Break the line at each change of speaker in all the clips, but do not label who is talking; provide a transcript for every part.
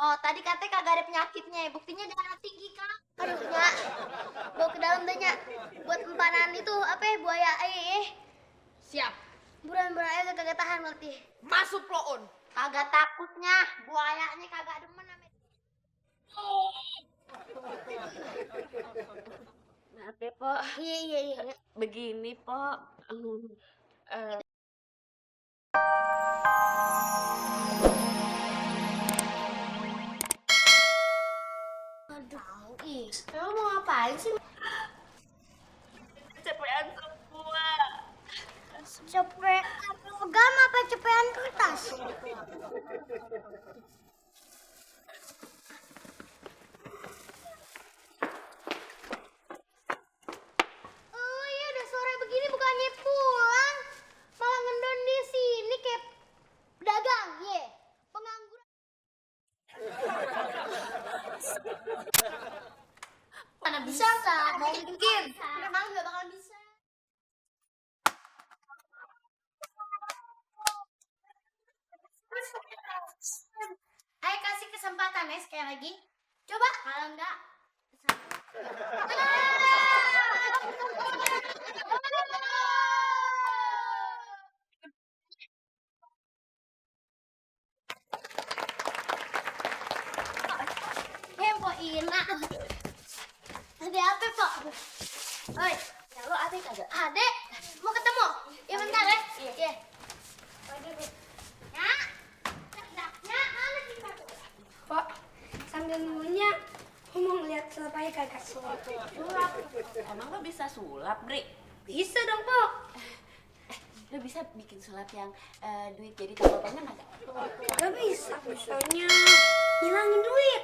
Oh, tadi katanya kagak ada penyakitnya. Buktinya darah tinggi, Kak. Aduh, Nyak. Bawa ke dalam deh, Nyak. Buat empanan itu, apa ya, buaya
Siap.
buruan udah kagak tahan berarti.
Masuk loon.
Kagak takutnya, buayanya kagak demen sama.
Maaf ya, Pok.
Iya.
Begini, Pok.
Tahu, Emang mau ngapain sih?
Kecapean semua.
Cepean logam apa cepean kertas? Oh iya, udah sore begini bukannya pulang, malah ngendon di sini kayak dagang, pengangguran. Mana bisa? Mau mungkin? Memang nggak bakal bisa. Ayo kasih kesempatan ya sekali lagi. Coba kalau enggak. Mpok Ina. Ada apa, Pak? Oi,
Ya lo ada kagak?
Adek, mau ketemu? Ya bentar ya. Iya. Ya, cerdaknya mana kita tuh?
Pak, sambil nunggunya, mau ngeliat sulap aja kagak?
Sulap. Emang lo bisa sulap, Bri?
Bisa dong, Pak.
Lo bisa bikin sulap yang duit jadi tambah banyak kagak?
Gak bisa, misalnya ngilangin duit.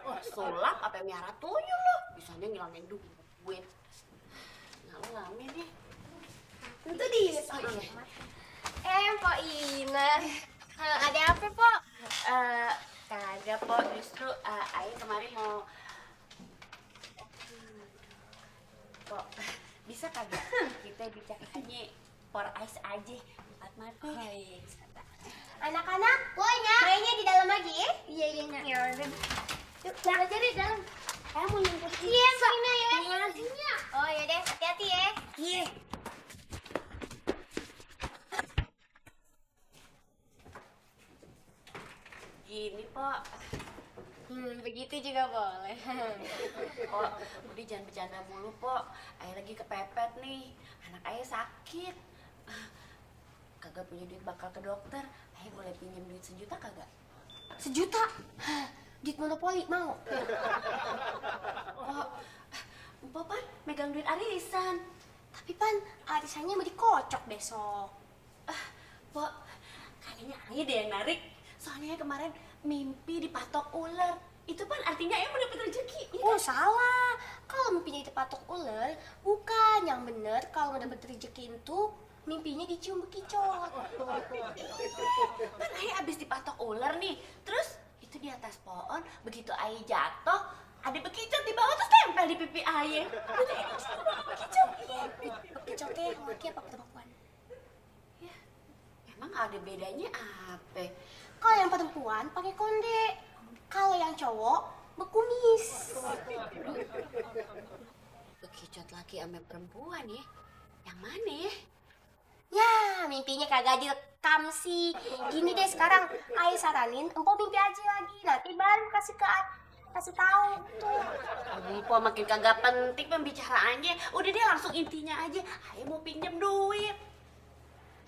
Wah, sulap apa yang miara tuyul lo? Bisanya ngilangin duit. Nah, lo ngamen ya?
Itu dia.
Oh iya.
Mpok Ina. Ada apa, Pok?
Kagak, Pok. Justru Ayah kemarin mau... Pok, bisa kagak kita bicaranya for ice aja? Empat mati.
Oh iya,
Anak-anak, mainnya di dalam lagi ya?
iya.
Ya udah. Yuk, belajar di dalam.
Saya mau nyemput
Iya, Ina ya. Oh ya deh, hati-hati ya.
Iya.
Gini, Pok.
Begitu juga boleh.
Pok, udah jangan bercanda mulu, Pok. Ayah lagi kepepet nih. Anak Ayah sakit. Kagak punya duit bakal ke dokter. Ayah boleh pinjam duit 1 juta kagak?
1 juta? Duit monopoli mau?
Pok, Pok Pan megang duit arisan.
Tapi Pan, arisannya mau dikocok besok.
Pok, kayaknya Ayah deh yang narik. Soalnya kemarin mimpi dipatok ular. Itu Pan artinya Ayah mau dapet rezeki. Ya
Oh salah, kalau mimpinya dipatok ular, bukan yang bener kalau mau dapet rezeki itu mimpinya dicium bekicot.
Kan Ayah abis dipatok ular nih. Terus itu di atas pohon, begitu Ayah jatuh, ada bekicot di bawah terus tempel di pipi Ayah. Berarti Ayah bisa dapat bekicot.
Bekicotnya yang laki apa perempuan?
Ya, emang ada bedanya apa?
Kalau yang perempuan pakai konde, kalau yang cowok bekumis.
Bekicot laki sama perempuan ya? Yang mana ya?
Ya, mimpinya kagak direkam sih. Gini deh sekarang, Ayah saranin empok mimpi aja lagi. Nanti baru kasih tahu tuh.
Empok makin kagak penting pembicaraannya. Udah deh langsung intinya aja. Ayah mau pinjam duit.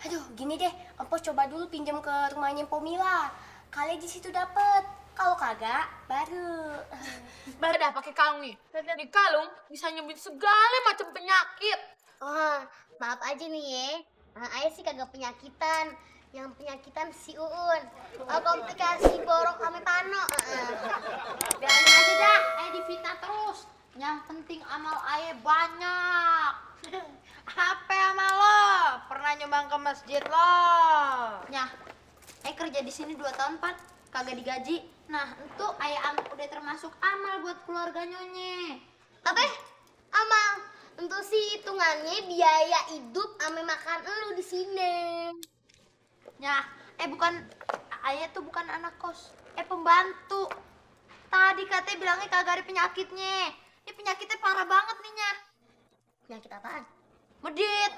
Aduh, gini deh, empok coba dulu pinjam ke rumahnya Empok Mila. Kali di situ dapet. Kalau kagak, baru.
Baru dah pakai kalung nih. Di kalung bisa nyembuhin segala macam penyakit.
Oh, maaf aja nih ya. Ayah sih kagak penyakitan. Yang penyakitan si Uun. Komplikasi borok ame pano.
Biarin aja dah, Ayah difitnah terus. Yang penting amal Ayah banyak. Apa amal lo? Pernah nyumbang ke masjid lo? Nyah, Ayah kerja di sini 2 tahun, Pan. Kagak digaji. Nah, itu Ayah udah termasuk amal buat keluarga Nyonye.
Apa? Amal. Untuk sih hitungannya biaya hidup ame makan elu di sini.
Nyah, bukan, Ayah tuh bukan anak kos. pembantu. Tadi katanya bilangnya kagak ada penyakitnya. Ini penyakitnya parah banget nih, Nya.
Penyakit apaan?
Medit,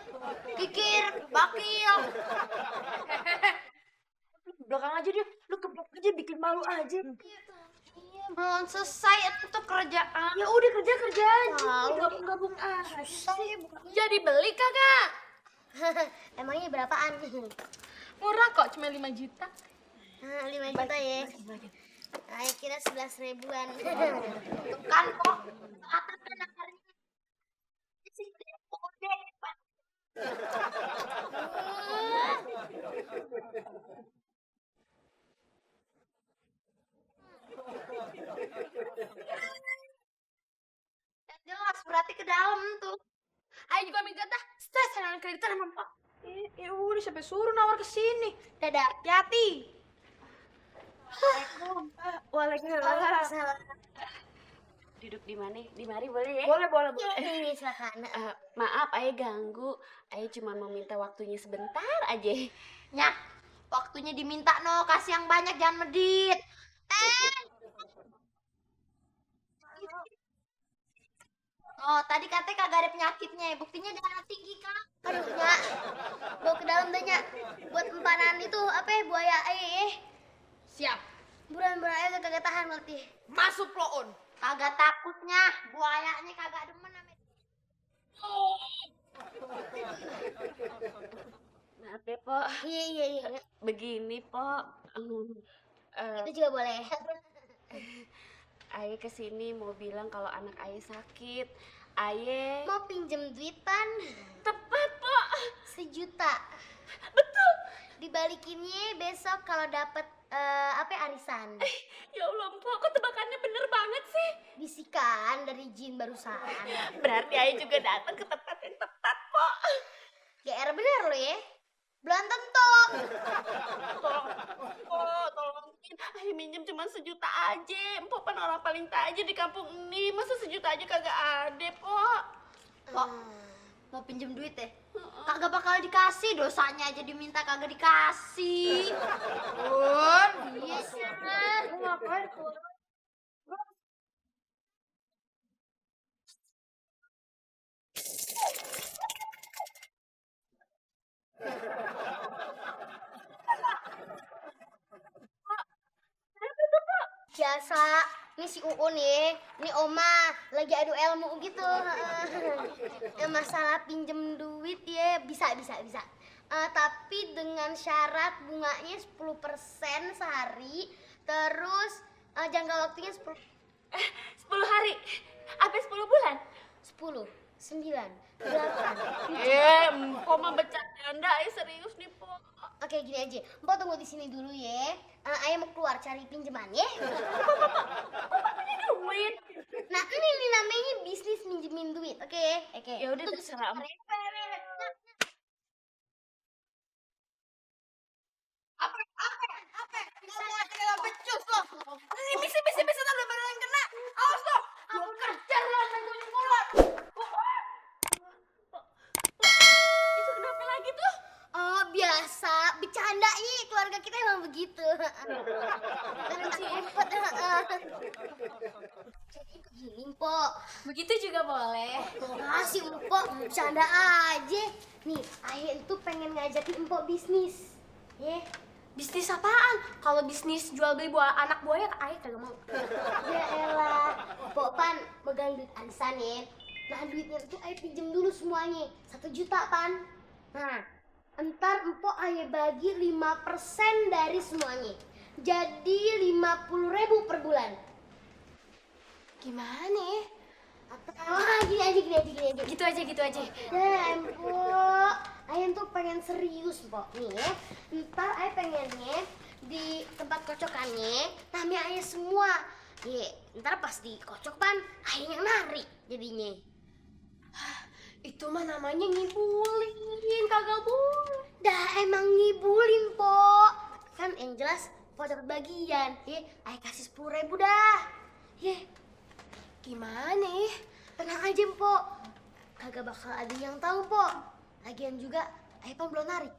kikir, bakil.
Belakang aja dia, lu keblok aja bikin malu aja.
Iya, belum selesai itu kerjaan.
Ya udah kerja aja.
Tahu.
Gabung-gabung aja.
Jadi beli kagak?
Emangnya berapaan?
Murah kok, cuma 5 juta.
5 juta ya. Saya kira 11 ribuan.
Kan kok, kata kan akarnya. Di sini kode, Pak. Yang jelas berarti ke dalam tuh. Ayo juga minta dah, stres dengan kreditan sama Pak. Ya udah sampai suruh nawar ke sini.
Dadah.
Hati-hati.
Waalaikumsalam.
Duduk di mana? Di mari boleh ya?
Boleh.
Ini silakan.
Maaf, ayah ganggu. Ayah cuma mau minta waktunya sebentar aja.
Nya, waktunya diminta no, kasih yang banyak jangan medit. Oh, tadi katanya kagak ada penyakitnya, buktinya darah tinggi kan?
Aduh, Nya. Bawa ke dalam dah, Nya. Buat empanan itu, apa ya, buaya
Siap.
Buruan aja udah kagak tahan berarti.
Masuk loon. Kagak takutnya, buayanya kagak demen sama.
Maaf ya, Po.
Iya.
Begini, Po.
Itu juga boleh.
Ayah kesini mau bilang kalau anak ayah sakit. Ayah
Mau pinjem duitan
tepat, Po.
1 juta.
Betul.
Dibalikinnya besok kalau dapet arisan.
Ya Allah, Po, kok tebakannya bener banget sih?
Bisikan dari Jin barusan.
Berarti ayah juga datang ke tempat yang tepat, Po.
GR bener lo ya. Belum tentu.
Tolongin. Ayah minjem cuma 1 juta aja. Empok kan orang paling tajir di kampung ini. Masa 1 juta aja kagak ada, Po?
Kok mau pinjem duit ya? Kagak bakal dikasih, dosanya aja diminta kagak dikasih. Bun,
Iya sih, Ren.
lu ngapain keluar?
Biasa, ini si Uun nih, ini Oma lagi adu ilmu gitu. Masalah pinjem duit ya bisa. Tapi dengan syarat bunganya 10% sehari, terus jangka waktunya 10
10 hari. Apa 10 bulan?
10, 9, 8.
Empok mah bercanda, ayah serius nih, Po.
Oke, gini aja. Mbak tunggu di sini dulu ya. Ayah mau keluar cari pinjaman ya.
Duit.
Nah, ini namanya bisnis minjemin duit. Oke.
Ya udah terserah.
Apa? Bisa becus lo. Ini bisa tuh udah baru yang kena. Awas lo. Gua kejar lo sampai ujung mulut.
Itu kenapa lagi tuh?
Oh, biasa. Bercandanya keluarga kita emang begitu. Karena si Empot. Jadi begini, Mpok.
Begitu juga boleh.
Si Empok bercanda aja. Nih, Ayah itu pengen ngajakin Empok bisnis.
Bisnis apaan? Kalau bisnis jual beli anak buaya, Ayah kagak mau.
Ya elah. Empok Pan megang duit arisan ya. Nah, duitnya itu Ayah pinjem dulu semuanya. 1 juta, Pan. Nah, entar Empok Ayah bagi 5% dari semuanya. Jadi 50.000 per bulan.
Gimana ya?
Gini aja.
Gitu aja.
Ya, Empok. Ayah tuh pengen serius, Empok. Nih ya. Ntar Ayah pengennya di tempat kocokannya namanya Ayah semua. Ntar pas dikocok Pan, Ayah yang narik jadinya.
Itu mah namanya ngibulin, kagak boleh.
Dah emang ngibulin, Pok. Kan yang jelas Pok dapat bagian. Ayah kasih 10.000 dah.
Gimana ya?
Tenang aja, Pok. Kagak bakal ada yang tahu, Pok. Lagian juga Ayah Pan belum narik.